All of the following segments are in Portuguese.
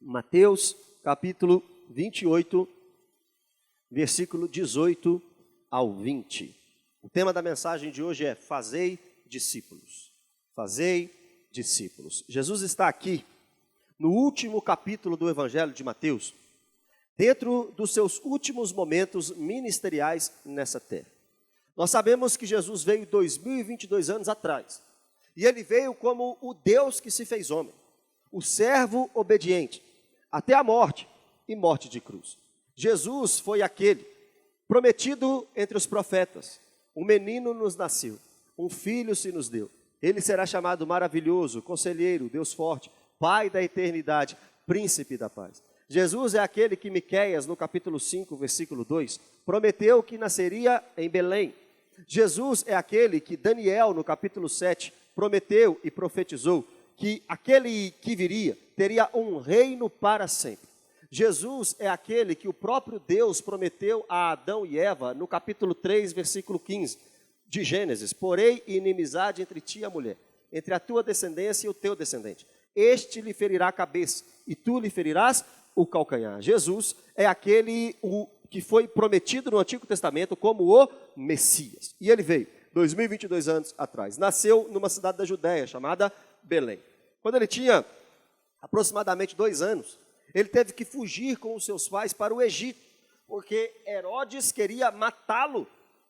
Mateus, capítulo 28, versículo 18 ao 20. O tema da mensagem de hoje é Fazei discípulos. Fazei discípulos. Jesus está aqui no último capítulo do Evangelho de Mateus, dentro dos seus últimos momentos ministeriais nessa terra. Nós sabemos que Jesus veio 2022 anos atrás, e ele veio como o Deus que se fez homem, o servo obediente, até a morte e morte de cruz. Jesus foi aquele prometido entre os profetas. Um menino nos nasceu, um filho se nos deu. Ele será chamado maravilhoso, conselheiro, Deus forte, Pai da eternidade, príncipe da paz. Jesus é aquele que Miqueias, no capítulo 5, versículo 2, prometeu que nasceria em Belém. Jesus é aquele que Daniel, no capítulo 7, prometeu e profetizou que aquele que viria teria um reino para sempre. Jesus é aquele que o próprio Deus prometeu a Adão e Eva, no capítulo 3, versículo 15 de Gênesis: porém inimizade entre ti e a mulher, entre a tua descendência e o teu descendente. Este lhe ferirá a cabeça, e tu lhe ferirás o calcanhar. Jesus é aquele que foi prometido no Antigo Testamento como o Messias. E ele veio 2022 anos atrás. Nasceu numa cidade da Judéia chamada Belém. Quando ele tinha aproximadamente 2 anos, ele teve que fugir com os seus pais para o Egito, porque Herodes queria matá-lo.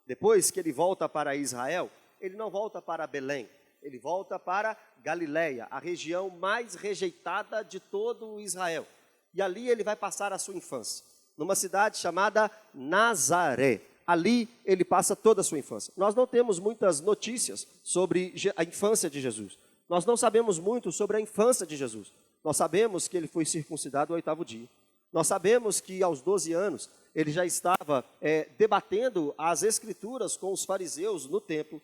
Depois que ele volta para Israel, ele não volta para Belém, ele volta para Galiléia, a região mais rejeitada de todo Israel. E ali ele vai passar a sua infância, numa cidade chamada Nazaré. Ali ele passa toda a sua infância. Nós não temos muitas notícias sobre a infância de Jesus. Nós não sabemos muito sobre a infância de Jesus. Nós sabemos que ele foi circuncidado ao 8º dia. Nós sabemos que aos 12 anos ele já estava debatendo as escrituras com os fariseus no templo.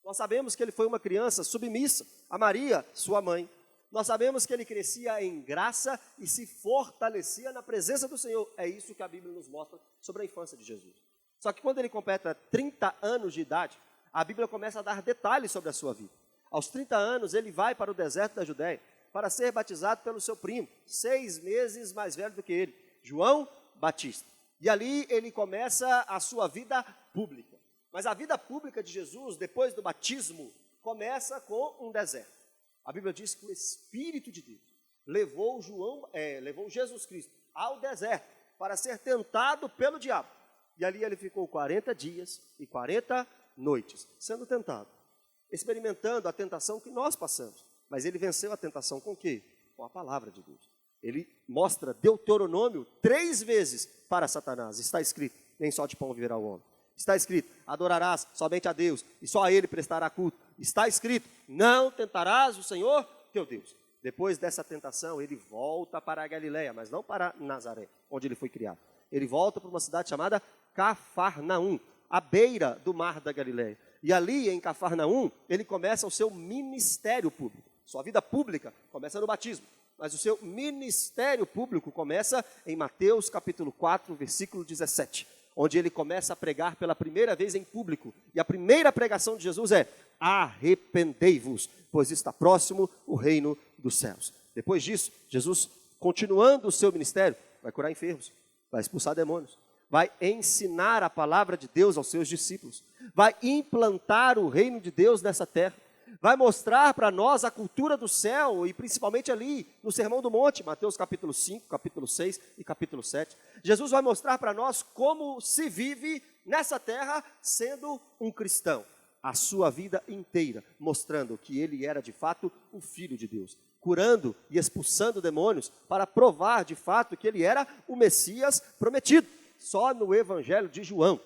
Nós sabemos que ele foi uma criança submissa a Maria, sua mãe. Nós sabemos que ele crescia em graça e se fortalecia na presença do Senhor. É isso que a Bíblia nos mostra sobre a infância de Jesus. Só que quando ele completa 30 anos de idade, a Bíblia começa a dar detalhes sobre a sua vida. Aos 30 anos, ele vai para o deserto da Judéia para ser batizado pelo seu primo, 6 meses mais velho do que ele, João Batista. E ali ele começa a sua vida pública. Mas a vida pública de Jesus, depois do batismo, começa com um deserto. A Bíblia diz que o Espírito de Deus levou Jesus Cristo ao deserto para ser tentado pelo diabo. E ali ele ficou 40 dias e 40 noites, sendo tentado, experimentando a tentação que nós passamos. Mas ele venceu a tentação com o quê? Com a palavra de Deus. Ele mostra Deuteronômio 3 vezes para Satanás. Está escrito: nem só de pão viverá o homem. Está escrito: adorarás somente a Deus e só a Ele prestará culto. Está escrito: não tentarás o Senhor teu Deus. Depois dessa tentação, ele volta para a Galiléia, mas não para Nazaré, onde ele foi criado. Ele volta para uma cidade chamada Cafarnaum, à beira do mar da Galiléia. E ali em Cafarnaum, ele começa o seu ministério público. Sua vida pública começa no batismo, mas o seu ministério público começa em Mateus capítulo 4, versículo 17, onde ele começa a pregar pela primeira vez em público. E a primeira pregação de Jesus é: arrependei-vos, pois está próximo o reino dos céus. Depois disso, Jesus, continuando o seu ministério, vai curar enfermos, vai expulsar demônios, vai ensinar a palavra de Deus aos seus discípulos, vai implantar o reino de Deus nessa terra, vai mostrar para nós a cultura do céu, e principalmente ali no Sermão do Monte, Mateus capítulo 5, capítulo 6 e capítulo 7. Jesus vai mostrar para nós como se vive nessa terra sendo um cristão, a sua vida inteira, mostrando que ele era de fato o Filho de Deus, curando e expulsando demônios para provar de fato que ele era o Messias prometido. Só no Evangelho de João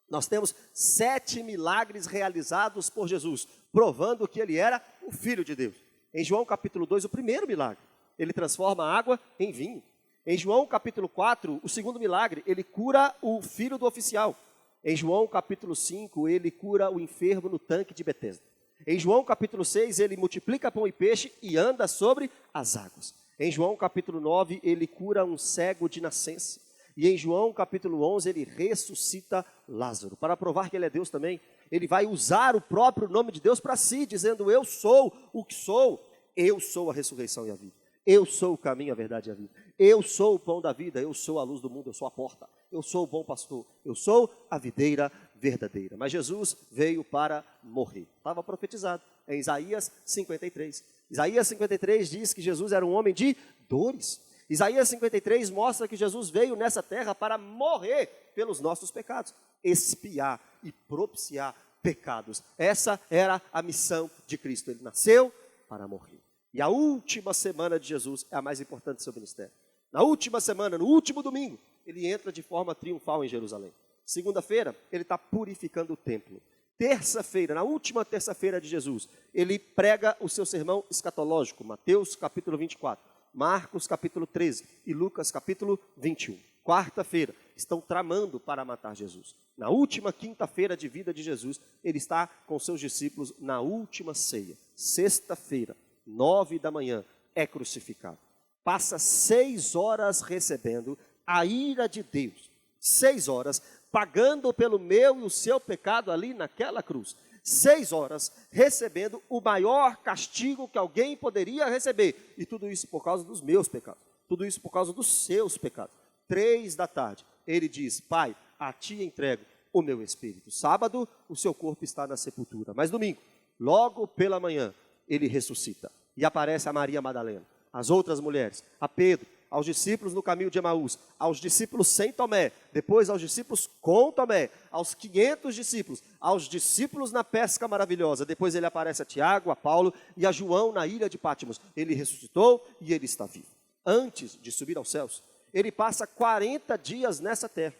nós temos 7 milagres realizados por Jesus, provando que ele era o Filho de Deus. Em João capítulo 2, o primeiro milagre, ele transforma a água em vinho. Em João capítulo 4, o segundo milagre, ele cura o filho do oficial. Em João capítulo 5, ele cura o enfermo no tanque de Betesda. Em João capítulo 6, ele multiplica pão e peixe e anda sobre as águas. Em João capítulo 9, ele cura um cego de nascença. E em João capítulo 11, ele ressuscita Lázaro. Para provar que ele é Deus também, ele vai usar o próprio nome de Deus para si, dizendo: eu sou o que sou, eu sou a ressurreição e a vida. Eu sou o caminho, a verdade e a vida. Eu sou o pão da vida, eu sou a luz do mundo, eu sou a porta. Eu sou o bom pastor, eu sou a videira verdadeira. Mas Jesus veio para morrer. Estava profetizado em Isaías 53. Isaías 53 diz que Jesus era um homem de dores. Isaías 53 mostra que Jesus veio nessa terra para morrer pelos nossos pecados, expiar e propiciar pecados. Essa era a missão de Cristo. Ele nasceu para morrer. E a última semana de Jesus é a mais importante do seu ministério. Na última semana, no último domingo, ele entra de forma triunfal em Jerusalém. Segunda-feira, ele está purificando o templo. Terça-feira, na última terça-feira de Jesus, ele prega o seu sermão escatológico, Mateus capítulo 24, Marcos capítulo 13 e Lucas capítulo 21. Quarta-feira, estão tramando para matar Jesus. Na última quinta-feira de vida de Jesus, ele está com seus discípulos na última ceia. Sexta-feira, 9 da manhã, é crucificado. Passa 6 horas recebendo a ira de Deus. 6 horas pagando pelo meu e o seu pecado ali naquela cruz. 6 horas recebendo o maior castigo que alguém poderia receber. E tudo isso por causa dos meus pecados. Tudo isso por causa dos seus pecados. 3 da tarde, ele diz: Pai, a ti entrego o meu espírito. Sábado, o seu corpo está na sepultura. Mas domingo, logo pela manhã, ele ressuscita. E aparece a Maria Madalena, as outras mulheres, a Pedro, aos discípulos no caminho de Emaús, aos discípulos sem Tomé, depois aos discípulos com Tomé, aos 500 discípulos, aos discípulos na pesca maravilhosa. Depois ele aparece a Tiago, a Paulo e a João na ilha de Pátimos. Ele ressuscitou e ele está vivo. Antes de subir aos céus, ele passa 40 dias nessa terra.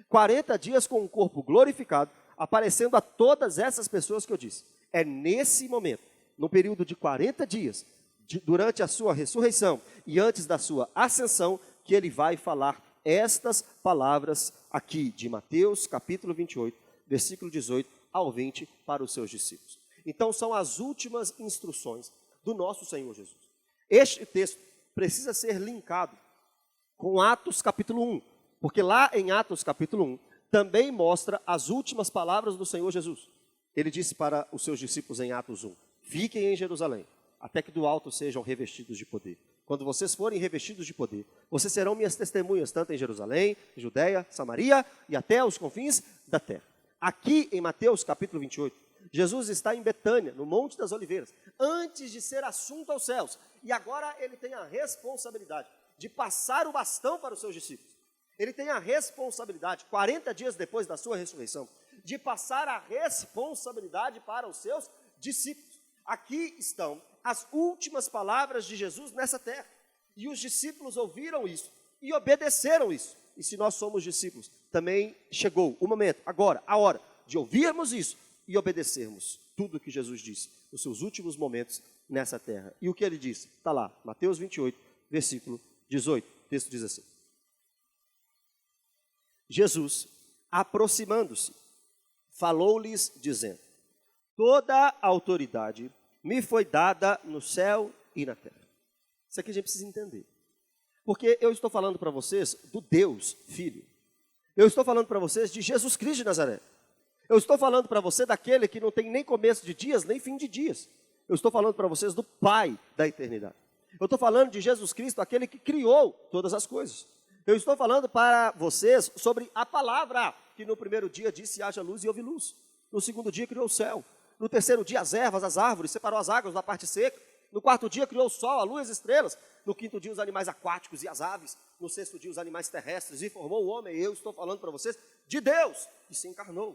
40 dias com um corpo glorificado, aparecendo a todas essas pessoas que eu disse. É nesse momento, no período de 40 dias, durante a sua ressurreição e antes da sua ascensão, que ele vai falar estas palavras aqui de Mateus capítulo 28, versículo 18 ao 20 para os seus discípulos. Então são as últimas instruções do nosso Senhor Jesus. Este texto precisa ser linkado com Atos capítulo 1, porque lá em Atos capítulo 1 também mostra as últimas palavras do Senhor Jesus. Ele disse para os seus discípulos em Atos 1, fiquem em Jerusalém, até que do alto sejam revestidos de poder. Quando vocês forem revestidos de poder, vocês serão minhas testemunhas, tanto em Jerusalém, Judeia, Samaria e até os confins da terra. Aqui em Mateus capítulo 28, Jesus está em Betânia, no Monte das Oliveiras, antes de ser assunto aos céus. E agora ele tem a responsabilidade de passar o bastão para os seus discípulos. Ele tem a responsabilidade, 40 dias depois da sua ressurreição, de passar a responsabilidade para os seus discípulos. Aqui estão as últimas palavras de Jesus nessa terra. E os discípulos ouviram isso e obedeceram isso. E se nós somos discípulos, também chegou o momento, agora, a hora de ouvirmos isso e obedecermos tudo o que Jesus disse nos seus últimos momentos nessa terra. E o que ele disse? Está lá, Mateus 28, versículo 18. O texto diz assim: Jesus, aproximando-se, falou-lhes dizendo: toda a autoridade me foi dada no céu e na terra. Isso aqui a gente precisa entender. Porque eu estou falando para vocês do Deus Filho. Eu estou falando para vocês de Jesus Cristo de Nazaré. Eu estou falando para você daquele que não tem nem começo de dias, nem fim de dias. Eu estou falando para vocês do Pai da eternidade. Eu estou falando de Jesus Cristo, aquele que criou todas as coisas. Eu estou falando para vocês sobre a palavra, que no primeiro dia disse haja luz e houve luz. No segundo dia criou o céu. No terceiro dia as ervas, as árvores, separou as águas da parte seca. No quarto dia criou o sol, a lua e as estrelas. No quinto dia os animais aquáticos e as aves. No sexto dia os animais terrestres. E formou o homem. E eu estou falando para vocês de Deus, que se encarnou.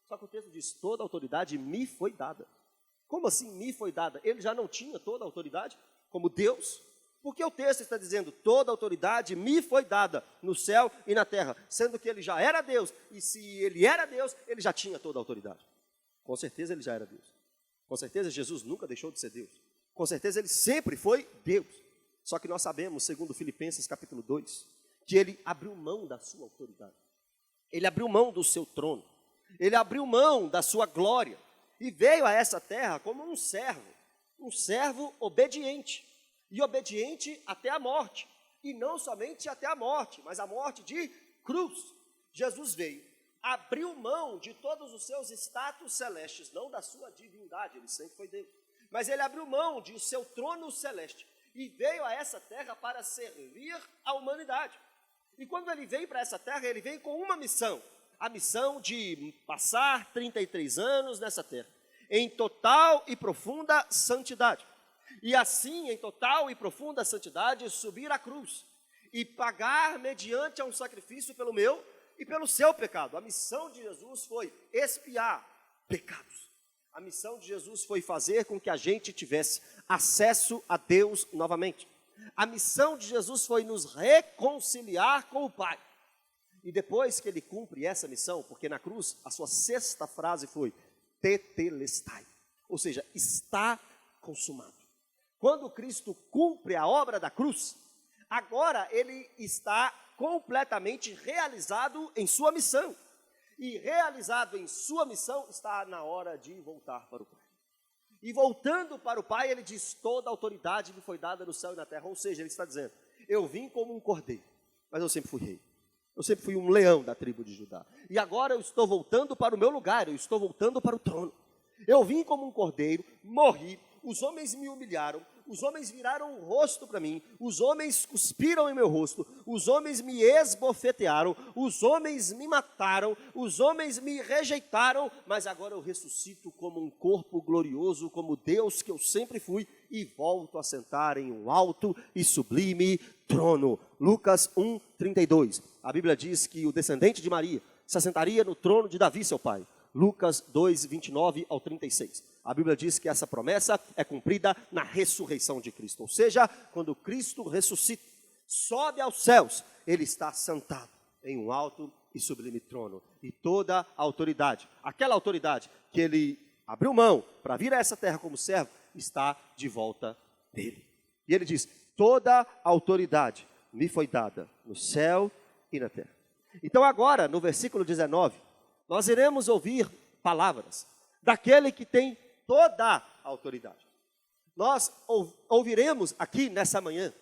Só que o texto diz, toda a autoridade me foi dada. Como assim me foi dada? Ele já não tinha toda a autoridade como Deus? Porque o texto está dizendo, toda a autoridade me foi dada no céu e na terra. Sendo que ele já era Deus. E se ele era Deus, ele já tinha toda a autoridade. Com certeza ele já era Deus. Com certeza Jesus nunca deixou de ser Deus. Com certeza ele sempre foi Deus. Só que nós sabemos, segundo Filipenses capítulo 2, que ele abriu mão da sua autoridade. Ele abriu mão do seu trono. Ele abriu mão da sua glória. E veio a essa terra como um servo obediente. E obediente até a morte. E não somente até a morte, mas a morte de cruz. Jesus veio, abriu mão de todos os seus status celestes, não da sua divindade, ele sempre foi Deus. Mas ele abriu mão de seu trono celeste e veio a essa terra para servir a humanidade. E quando ele vem para essa terra, ele vem com uma missão, a missão de passar 33 anos nessa terra, em total e profunda santidade. E assim, em total e profunda santidade, subir à cruz e pagar mediante a um sacrifício pelo meu e pelo seu pecado. A missão de Jesus foi expiar pecados. A missão de Jesus foi fazer com que a gente tivesse acesso a Deus novamente. A missão de Jesus foi nos reconciliar com o Pai. E depois que ele cumpre essa missão, porque na cruz a sua sexta frase foi tetelestai, ou seja, está consumado. Quando Cristo cumpre a obra da cruz, agora ele está completamente realizado em sua missão. E realizado em sua missão, está na hora de voltar para o Pai. E voltando para o Pai, ele diz, toda a autoridade me foi dada no céu e na terra. Ou seja, ele está dizendo, eu vim como um cordeiro, mas eu sempre fui rei. Eu sempre fui um leão da tribo de Judá. E agora eu estou voltando para o meu lugar, eu estou voltando para o trono. Eu vim como um cordeiro, morri, os homens me humilharam, os homens viraram o rosto para mim, os homens cuspiram em meu rosto, os homens me esbofetearam, os homens me mataram, os homens me rejeitaram, mas agora eu ressuscito como um corpo glorioso, como Deus que eu sempre fui, e volto a sentar em um alto e sublime trono. Lucas 1:32. A Bíblia diz que o descendente de Maria se assentaria no trono de Davi, seu pai. Lucas 2:29 ao 36. A Bíblia diz que essa promessa é cumprida na ressurreição de Cristo. Ou seja, quando Cristo ressuscita, sobe aos céus, ele está sentado em um alto e sublime trono. E toda a autoridade, aquela autoridade que ele abriu mão para vir a essa terra como servo, está de volta dele. E ele diz, toda a autoridade me foi dada no céu e na terra. Então agora, no versículo 19, nós iremos ouvir palavras daquele que tem toda a autoridade. Nós ouviremos aqui nessa manhã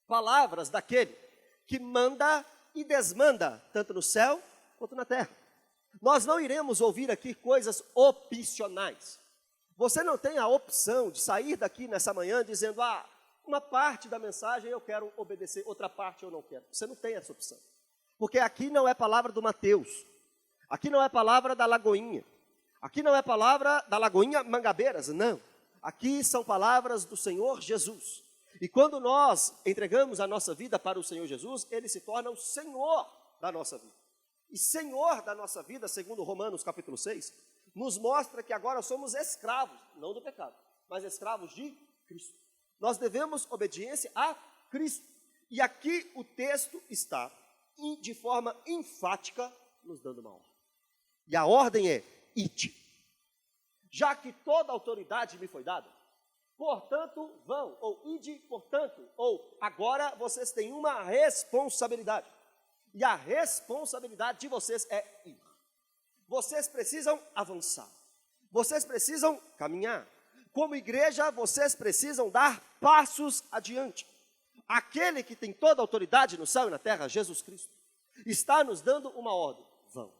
palavras daquele que manda e desmanda, tanto no céu quanto na terra. Nós não iremos ouvir aqui coisas opcionais. Você não tem a opção de sair daqui nessa manhã dizendo, uma parte da mensagem eu quero obedecer, outra parte eu não quero. Você não tem essa opção. Porque aqui não é palavra do Mateus. Aqui não é palavra da Lagoinha. Aqui não é palavra da Lagoinha Mangabeiras, não. Aqui são palavras do Senhor Jesus. E quando nós entregamos a nossa vida para o Senhor Jesus, ele se torna o Senhor da nossa vida. E Senhor da nossa vida, segundo Romanos capítulo 6, nos mostra que agora somos escravos, não do pecado, mas escravos de Cristo. Nós devemos obediência a Cristo. E aqui o texto está, de forma enfática, nos dando uma ordem. E a ordem é, ide. Já que toda autoridade me foi dada, portanto vão, ou ide, portanto, ou agora vocês têm uma responsabilidade. E a responsabilidade de vocês é ir. Vocês precisam avançar. Vocês precisam caminhar. Como igreja, vocês precisam dar passos adiante. Aquele que tem toda a autoridade no céu e na terra, Jesus Cristo, está nos dando uma ordem. Vão.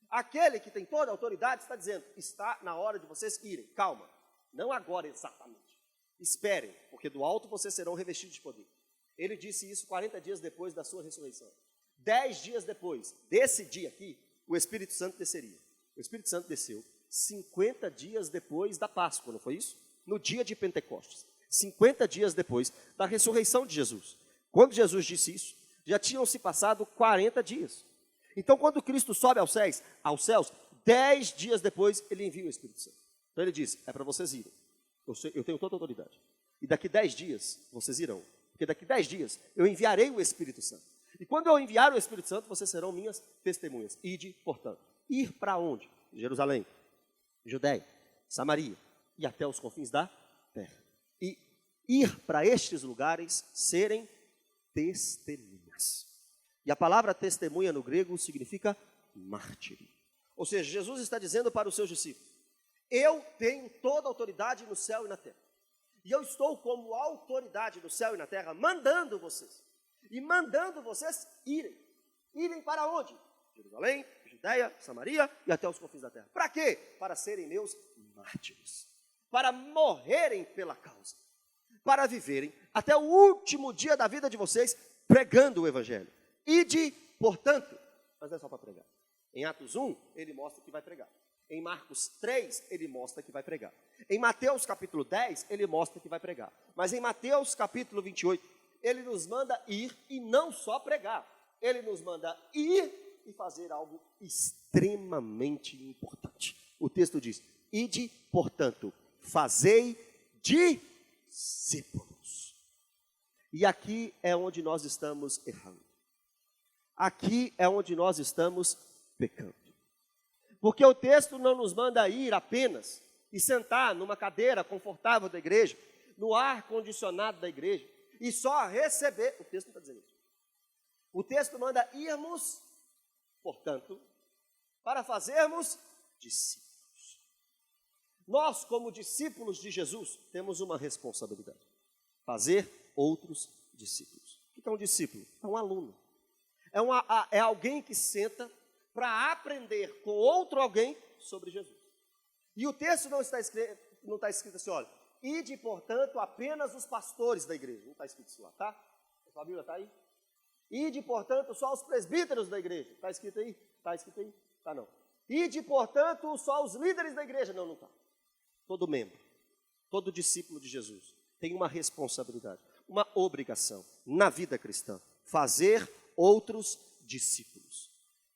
Aquele que tem toda a autoridade está dizendo, está na hora de vocês irem. Calma, não agora exatamente. Esperem, porque do alto vocês serão revestidos de poder. Ele disse isso 40 dias depois da sua ressurreição. 10 dias depois desse dia aqui, o Espírito Santo desceria. O Espírito Santo desceu 50 dias depois da Páscoa, não foi isso? No dia de Pentecostes. 50 dias depois da ressurreição de Jesus. Quando Jesus disse isso, já tinham se passado 40 dias. Então, quando Cristo sobe aos céus, 10 dias depois, ele envia o Espírito Santo. Então, ele diz, é para vocês irem. Eu tenho toda a autoridade. E daqui 10 dias, vocês irão. Porque daqui 10 dias, eu enviarei o Espírito Santo. E quando eu enviar o Espírito Santo, vocês serão minhas testemunhas. Ide, portanto. Ir para onde? Jerusalém, Judéia, Samaria e até os confins da terra. E ir para estes lugares, serem testemunhas. E a palavra testemunha no grego significa mártir. Ou seja, Jesus está dizendo para os seus discípulos, eu tenho toda a autoridade no céu e na terra. E eu estou como autoridade no céu e na terra, mandando vocês. E mandando vocês irem. Irem para onde? Jerusalém, Judéia, Samaria e até os confins da terra. Para quê? Para serem meus mártires. Para morrerem pela causa. para viverem até o último dia da vida de vocês, pregando o evangelho. Ide, portanto, mas não é só para pregar. Em Atos 1, ele mostra que vai pregar. Em Marcos 3, ele mostra que vai pregar. Em Mateus capítulo 10, ele mostra que vai pregar. Mas em Mateus capítulo 28, ele nos manda ir e não só pregar. Ele nos manda ir e fazer algo extremamente importante. O texto diz: ide, portanto, fazei discípulos. E aqui é onde nós estamos errando. Aqui é onde nós estamos pecando. Porque o texto não nos manda ir apenas e sentar numa cadeira confortável da igreja, no ar condicionado da igreja, e só receber. O texto não está dizendo isso. O texto manda irmos, portanto, para fazermos discípulos. Nós, como discípulos de Jesus, temos uma responsabilidade: fazer outros discípulos. O que é um discípulo? É um aluno. É alguém que senta para aprender com outro alguém sobre Jesus. E o texto não está escrito assim, olha, ide, portanto, apenas os pastores da igreja. Não está escrito isso lá, tá? A sua Bíblia está aí? Ide, portanto, só os presbíteros da igreja. Está escrito aí? Está escrito aí? Está não. Ide, portanto, só os líderes da igreja. Não, não está. Todo membro, todo discípulo de Jesus tem uma responsabilidade, uma obrigação na vida cristã: fazer outros discípulos,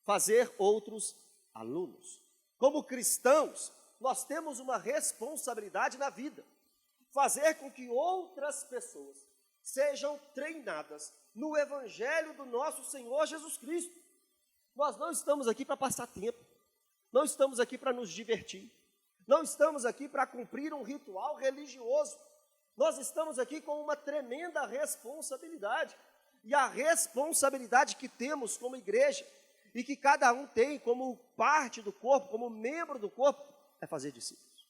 fazer outros alunos. Como cristãos, nós temos uma responsabilidade na vida: fazer com que outras pessoas sejam treinadas no evangelho do nosso Senhor Jesus Cristo. Nós não estamos aqui para passar tempo, não estamos aqui para nos divertir, não estamos aqui para cumprir um ritual religioso. Nós estamos aqui com uma tremenda responsabilidade. E a responsabilidade que temos como igreja, e que cada um tem como parte do corpo, como membro do corpo, é fazer discípulos.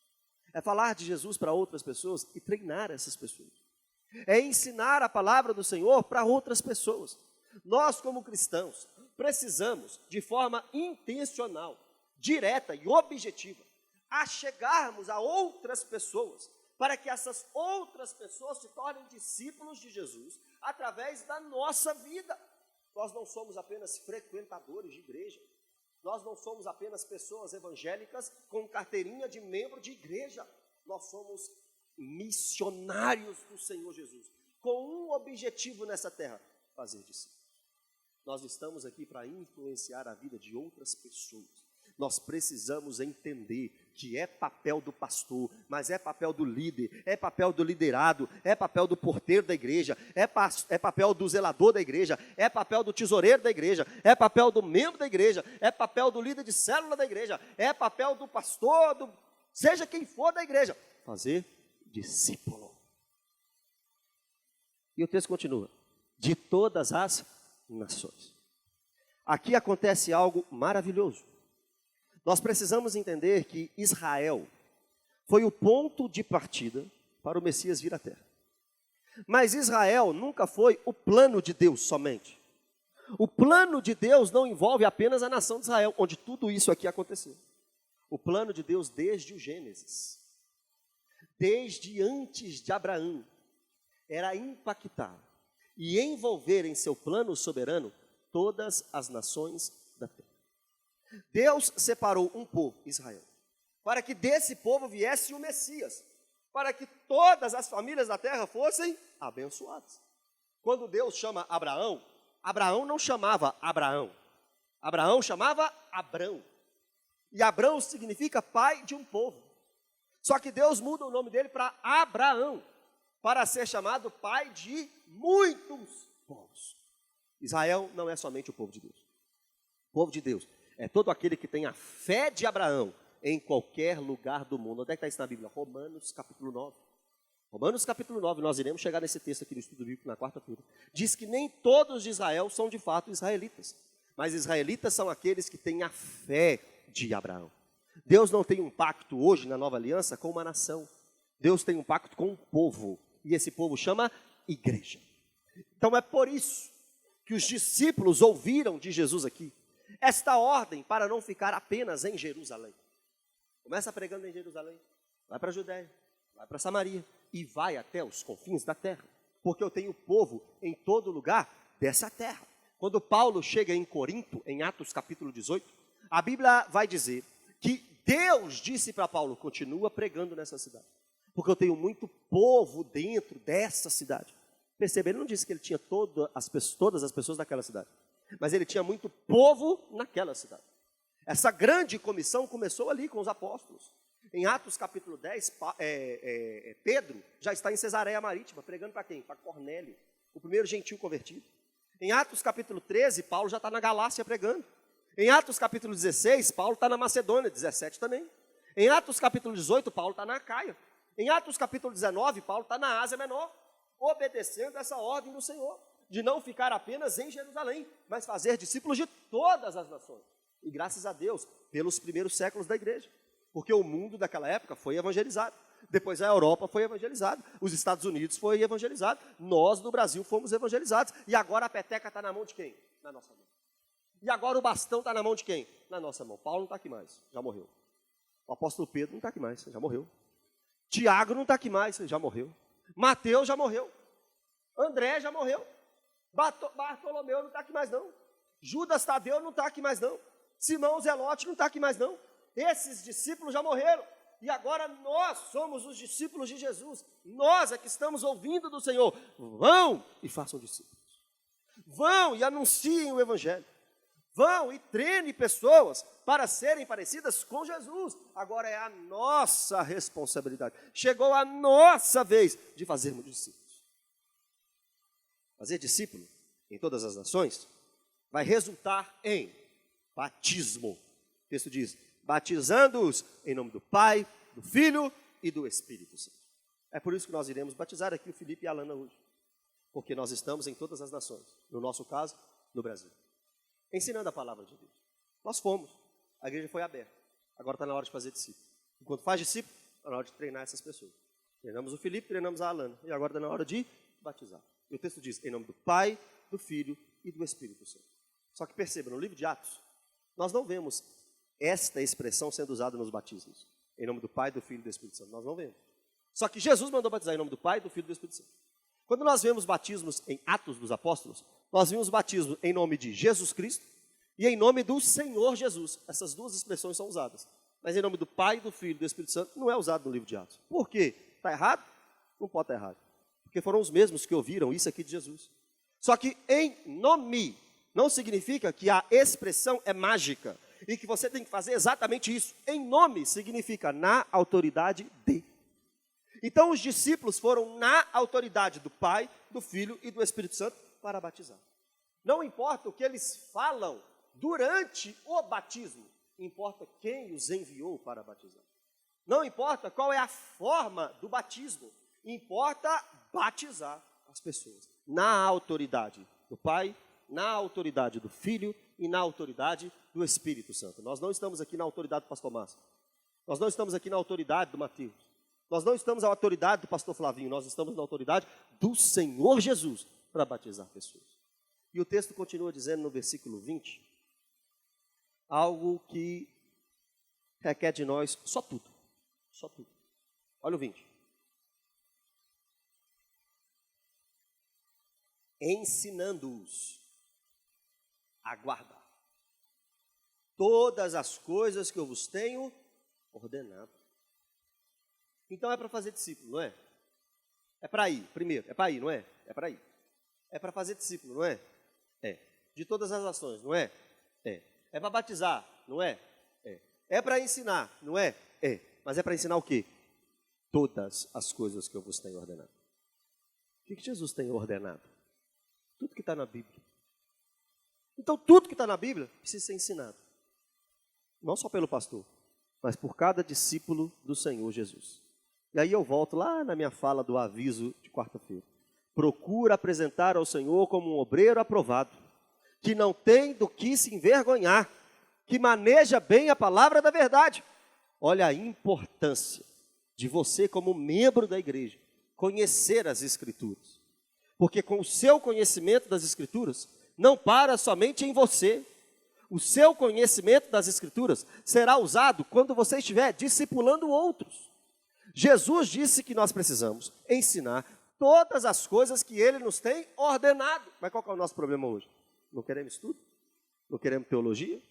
É falar de Jesus para outras pessoas e treinar essas pessoas. É ensinar a palavra do Senhor para outras pessoas. Nós, como cristãos, precisamos, de forma intencional, direta e objetiva, a chegarmos a outras pessoas, para que essas outras pessoas se tornem discípulos de Jesus através da nossa vida. Nós não somos apenas frequentadores de igreja, nós não somos apenas pessoas evangélicas com carteirinha de membro de igreja, nós somos missionários do Senhor Jesus, com um objetivo nessa terra: fazer discípulos. Nós estamos aqui para influenciar a vida de outras pessoas. Nós precisamos entender que é papel do pastor, mas é papel do líder, é papel do liderado, é papel do porteiro da igreja, é papel do zelador da igreja, é papel do tesoureiro da igreja, é papel do membro da igreja, é papel do líder de célula da igreja, é papel do pastor, seja quem for da igreja, fazer discípulo. E o texto continua: de todas as nações. Aqui acontece algo maravilhoso. Nós precisamos entender que Israel foi o ponto de partida para o Messias vir à terra. Mas Israel nunca foi o plano de Deus somente. O plano de Deus não envolve apenas a nação de Israel, onde tudo isso aqui aconteceu. O plano de Deus desde o Gênesis, desde antes de Abraão, era impactar e envolver em seu plano soberano todas as nações da terra. Deus separou um povo, Israel, para que desse povo viesse o Messias, para que todas as famílias da terra fossem abençoadas. Quando Deus chama Abraão, Abraão não chamava Abraão, Abraão chamava Abrão. E Abrão significa pai de um povo. Só que Deus muda o nome dele para Abraão, para ser chamado pai de muitos povos. Israel não é somente o povo de Deus. O povo de Deus é todo aquele que tem a fé de Abraão em qualquer lugar do mundo. Onde é que está isso na Bíblia? Romanos capítulo 9. Romanos capítulo 9, nós iremos chegar nesse texto aqui no estudo bíblico na quarta-feira. Diz que nem todos de Israel são de fato israelitas, mas israelitas são aqueles que têm a fé de Abraão. Deus não tem um pacto hoje na nova aliança com uma nação. Deus tem um pacto com um povo, e esse povo chama igreja. Então é por isso que os discípulos ouviram de Jesus aqui esta ordem para não ficar apenas em Jerusalém. Começa pregando em Jerusalém, vai para a Judéia, vai para Samaria e vai até os confins da terra, porque eu tenho povo em todo lugar dessa terra. Quando Paulo chega em Corinto, em Atos capítulo 18, a Bíblia vai dizer que Deus disse para Paulo: continua pregando nessa cidade, porque eu tenho muito povo dentro dessa cidade. Percebe, ele não disse que ele tinha todas as pessoas daquela cidade, mas ele tinha muito povo naquela cidade. Essa grande comissão começou ali com os apóstolos. Em Atos capítulo 10, Pedro já está em Cesareia Marítima, pregando para quem? Para Cornélio, o primeiro gentil convertido. Em Atos capítulo 13, Paulo já está na Galácia pregando. Em Atos capítulo 16, Paulo está na Macedônia, 17 também. Em Atos capítulo 18, Paulo está na Acaia. Em Atos capítulo 19, Paulo está na Ásia Menor, obedecendo essa ordem do Senhor, de não ficar apenas em Jerusalém, mas fazer discípulos de todas as nações. E graças a Deus, pelos primeiros séculos da igreja, porque o mundo daquela época foi evangelizado. Depois a Europa foi evangelizada, os Estados Unidos foi evangelizado, nós no Brasil fomos evangelizados, e agora a peteca está na mão de quem? Na nossa mão. E agora o bastão está na mão de quem? Na nossa mão. Paulo não está aqui mais, já morreu. O apóstolo Pedro não está aqui mais, já morreu. Tiago não está aqui mais, já morreu. Mateus já morreu. André já morreu. Bartolomeu não está aqui mais não. Judas Tadeu não está aqui mais não. Simão Zelote não está aqui mais não. Esses discípulos já morreram. E agora nós somos os discípulos de Jesus. Nós é que estamos ouvindo do Senhor. Vão e façam discípulos. Vão e anunciem o Evangelho. Vão e treinem pessoas para serem parecidas com Jesus. Agora é a nossa responsabilidade. Chegou a nossa vez de fazermos discípulos. Fazer discípulo em todas as nações vai resultar em batismo. O texto diz: batizando-os em nome do Pai, do Filho e do Espírito Santo. É por isso que nós iremos batizar aqui o Felipe e a Alana hoje. Porque nós estamos em todas as nações. No nosso caso, no Brasil. Ensinando a palavra de Deus. Nós fomos. A igreja foi aberta. Agora está na hora de fazer discípulo. Enquanto faz discípulo, está na hora de treinar essas pessoas. Treinamos o Felipe, treinamos a Alana. E agora está na hora de batizar. E o texto diz: em nome do Pai, do Filho e do Espírito Santo. Só que perceba, no livro de Atos, nós não vemos esta expressão sendo usada nos batismos. Em nome do Pai, do Filho e do Espírito Santo. Nós não vemos. Só que Jesus mandou batizar em nome do Pai, do Filho e do Espírito Santo. Quando nós vemos batismos em Atos dos Apóstolos, nós vimos batismo em nome de Jesus Cristo e em nome do Senhor Jesus. Essas duas expressões são usadas. Mas em nome do Pai, do Filho e do Espírito Santo não é usado no livro de Atos. Por quê? Está errado? Não pode estar errado. Porque foram os mesmos que ouviram isso aqui de Jesus. Só que em nome não significa que a expressão é mágica e que você tem que fazer exatamente isso. Em nome significa na autoridade de. Então os discípulos foram na autoridade do Pai, do Filho e do Espírito Santo para batizar. Não importa o que eles falam durante o batismo, importa quem os enviou para batizar. Não importa qual é a forma do batismo, importa batizar as pessoas. Na autoridade do Pai, na autoridade do Filho e na autoridade do Espírito Santo. Nós não estamos aqui na autoridade do pastor Márcio. Nós não estamos aqui na autoridade do Mateus. Nós não estamos na autoridade do pastor Flavinho. Nós estamos na autoridade do Senhor Jesus para batizar pessoas. E o texto continua dizendo no versículo 20, algo que requer de nós só tudo. Só tudo. Olha o 20. Ensinando-os a guardar todas as coisas que eu vos tenho ordenado. Então é para fazer discípulo, não é? É para ir, primeiro, é para ir, não é? É para ir. É para fazer discípulo, não é? É. De todas as nações, não é? É. É para batizar, não é? É. É para ensinar, não é? É. Mas é para ensinar o quê? Todas as coisas que eu vos tenho ordenado. O que Jesus tem ordenado? Tudo que está na Bíblia. Então tudo que está na Bíblia precisa ser ensinado. Não só pelo pastor, mas por cada discípulo do Senhor Jesus. E aí eu volto lá na minha fala do aviso de quarta-feira. Procura apresentar ao Senhor como um obreiro aprovado, que não tem do que se envergonhar, que maneja bem a palavra da verdade. Olha a importância de você, como membro da igreja, conhecer as Escrituras. Porque com o seu conhecimento das Escrituras, não para somente em você. O seu conhecimento das Escrituras será usado quando você estiver discipulando outros. Jesus disse que nós precisamos ensinar todas as coisas que Ele nos tem ordenado. Mas qual que é o nosso problema hoje? Não queremos estudo? Não queremos teologia?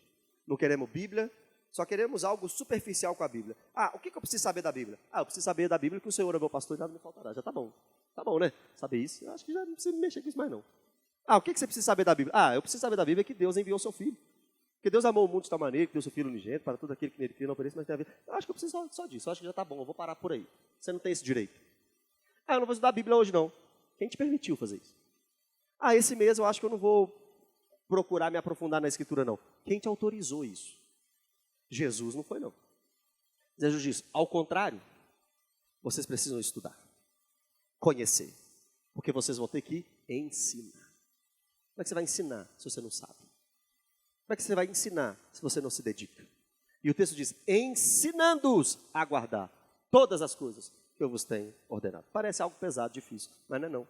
Não queremos Bíblia? Só queremos algo superficial com a Bíblia. O que eu preciso saber da Bíblia? Eu preciso saber da Bíblia que o Senhor é meu pastor e nada me faltará. Já tá bom. Tá bom, né? Saber isso, eu acho que já não precisa mexer com isso mais não. O que você precisa saber da Bíblia? Eu preciso saber da Bíblia que Deus enviou seu Filho. Que Deus amou o mundo de tal maneira, que deu seu Filho unigênito, para todo aquele que nele crê não pereça, mas tem a ver. Eu acho que eu preciso só disso, eu acho que já está bom, eu vou parar por aí. Você não tem esse direito. Eu não vou estudar a Bíblia hoje não. Quem te permitiu fazer isso? Esse mês eu acho que eu não vou procurar me aprofundar na Escritura não. Quem te autorizou isso? Jesus não foi não. Jesus diz, ao contrário, vocês precisam estudar, conhecer, porque vocês vão ter que ensinar. Como é que você vai ensinar se você não sabe? Como é que você vai ensinar se você não se dedica? E o texto diz, ensinando-os a guardar todas as coisas que eu vos tenho ordenado. Parece algo pesado, difícil, mas não é não.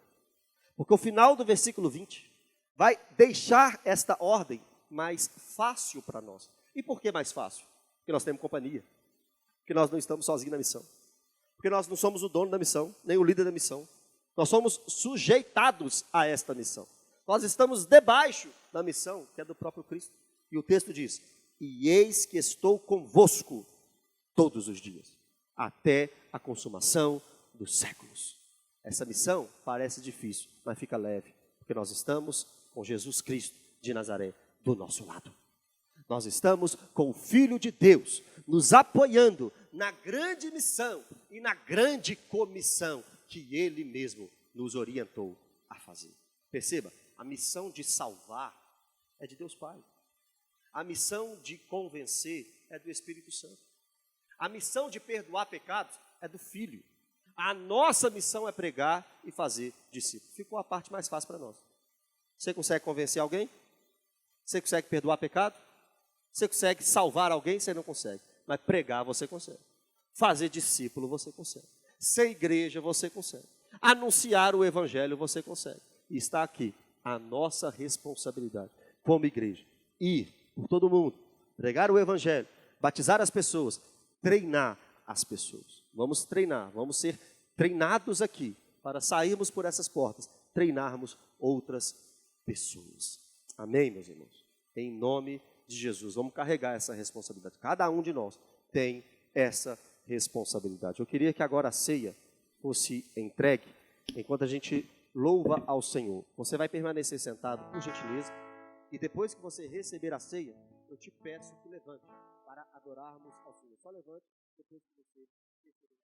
Porque o final do versículo 20 vai deixar esta ordem mais fácil para nós. E por que mais fácil? Porque nós temos companhia. Porque nós não estamos sozinhos na missão. Porque nós não somos o dono da missão, nem o líder da missão. Nós somos sujeitados a esta missão. Nós estamos debaixo da missão, que é do próprio Cristo. E o texto diz, e eis que estou convosco todos os dias, até a consumação dos séculos. Essa missão parece difícil, mas fica leve, porque nós estamos com Jesus Cristo de Nazaré do nosso lado. Nós estamos com o Filho de Deus, nos apoiando na grande missão e na grande comissão que Ele mesmo nos orientou a fazer. Perceba, a missão de salvar é de Deus Pai. A missão de convencer é do Espírito Santo. A missão de perdoar pecados é do Filho. A nossa missão é pregar e fazer discípulos. Ficou a parte mais fácil para nós. Você consegue convencer alguém? Você consegue perdoar pecado? Você consegue salvar alguém? Você não consegue. Mas pregar você consegue. Fazer discípulo você consegue. Ser igreja você consegue. Anunciar o evangelho você consegue. E está aqui a nossa responsabilidade como igreja. Ir por todo mundo, pregar o evangelho, batizar as pessoas, treinar as pessoas. Vamos treinar, vamos ser treinados aqui para sairmos por essas portas, treinarmos outras pessoas. Amém, meus irmãos? Em nome de Jesus, vamos carregar essa responsabilidade. Cada um de nós tem essa responsabilidade. Eu queria que agora a ceia fosse entregue, enquanto a gente louva ao Senhor. Você vai permanecer sentado, por gentileza, e depois que você receber a ceia, eu te peço que levante para adorarmos ao Senhor. Só levante depois que você receber.